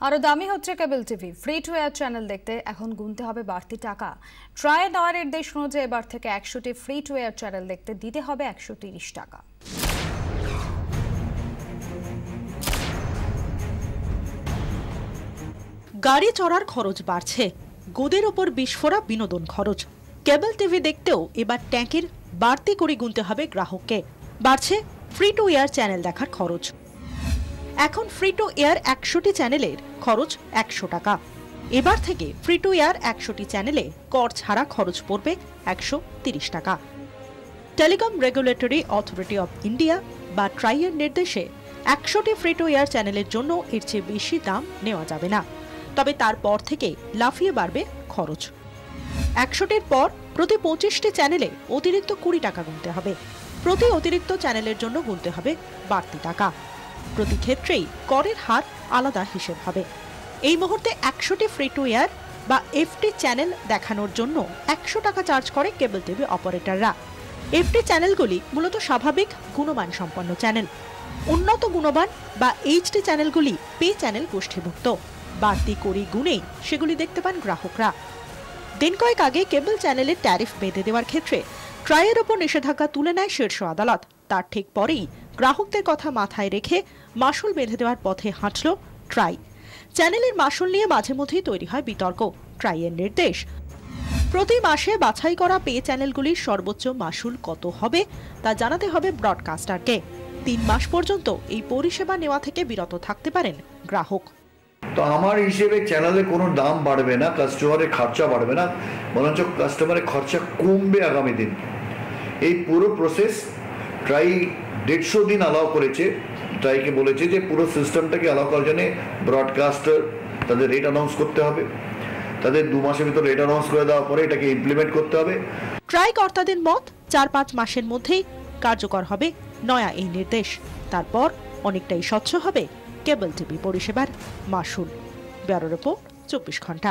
আরো দামি হচ্ছে cable TV. Free to air channel দেখতে এখন গুনতে হবে বাড়তি টাকা। ট্রাই নেওয়ার নির্দেশ অনুযায়ী এবার থেকে 100টি ফ্রি টু এয়ার চ্যানেল দেখতে দিতে হবে 130 টাকা। গাড়ি চড়ার খরচ বাড়ছে, গোদের ওপর বিস্ফোরা বিনোদন খরচ। কেবল টিভি দেখতেও এবার ট্যাঙ্কের বাড়তি করে গুনতে হবে গ্রাহককে। বাড়ছে ফ্রি টু এয়ার চ্যানেল দেখার খরচ। এখন ফ্রি টু এয়ার 100টি চ্যানেলের খরচ 100 টাকা। এবার থেকে ফ্রি টু এয়ার 100টি চ্যানেলে কর ছাড়া খরচ পড়বে 130 টাকা। Telecom regulatory authority of India বা ট্রাইয়ের নির্দেশে 100টি ফ্রি টু এয়ার চ্যানেলের জন্য এর চেয়ে বেশি দাম নেওয়া যাবে না। তবে তারপর থেকে লাফিয়ে বাড়বে খরচ। 100টির পর প্রতি 25টি চ্যানেলে অতিরিক্ত 20 টাকা গুনতে হবে। প্রতি অতিরিক্ত চ্যানেলের জন্য গুনতে হবে বাড়তি টাকা। প্রতি ক্ষেত্রেই করের হার আলাদা হিসেব হবে। এই মুহূর্তে 100টি ফ্রি টু এয়ার বা এফটি চ্যানেল দেখানোর জন্য 100 টাকা চার্জ করে কেবল টিভি অপারেটররা। এফটি চ্যানেলগুলি মূলত স্বাভাবিক গুণমান সম্পন্ন চ্যানেল। উন্নত গুণমান বা এইচডি চ্যানেলগুলি পে চ্যানেল গোষ্ঠীভুক্ত। বাড়তি করে গুনেই সেগুলি দেখতে পান গ্রাহকরা। দিন কয়েক আগে কেবল চ্যানেলের ট্যারিফ বেঁধে দেওয়ার ক্ষেত্রে ট্রাইয়ের ওপর নিষেধাজ্ঞা তুলে নেয় শীর্ষ আদালত। তার ঠিক পরেই গ্রাহকদের কথা মাথায় রেখে মাসুল বেঁধে দেওয়ার পথে হাঁটল ট্রাই। চ্যানেলের মাসুল নিয়ে মাঝে মধ্যেই তৈরি হয় বিতর্ক। ট্রাইয়ের নির্দেশ, প্রতি মাসে বাছাই করা পে চ্যানেলগুলির সর্বোচ্চ মাসুল কত হবে তা জানাতে হবে ব্রডকাস্টারকে। 3 মাস পর্যন্ত এই পরিষেবা নেওয়া থেকে বিরত থাকতে পারেন গ্রাহক। তো আমার হিসেবে চ্যানেলে কোনো দাম বাড়বে না, কাস্টমারের খরচা বাড়বে না, বরঞ্চ কাস্টমারের খরচা কমবে আগামী দিন। এই পুরো প্রসেস ট্রাই 150 দিন অ্যালাউ করেছে। ট্রাইকে বলেছে যে পুরো সিস্টেমটাকে অ্যালাউ করার জন্য ব্রডকাস্টার তাদের রেট অ্যানাউন্স করতে হবে। তাদের 2 মাসের ভিতর রেট অ্যানাউন্স করে দেওয়ার পরে এটাকে ইমপ্লিমেন্ট করতে হবে। ট্রাই কর্তাদের মত 4-5 মাসের মধ্যেই কার্যকর হবে নয়া এই নির্দেশ। তারপর অনেকটাই স্বচ্ছ হবে কেবল টিভি পরিষেবার মাসুল। ব্যুরো রিপোর্ট, 24 ঘন্টা।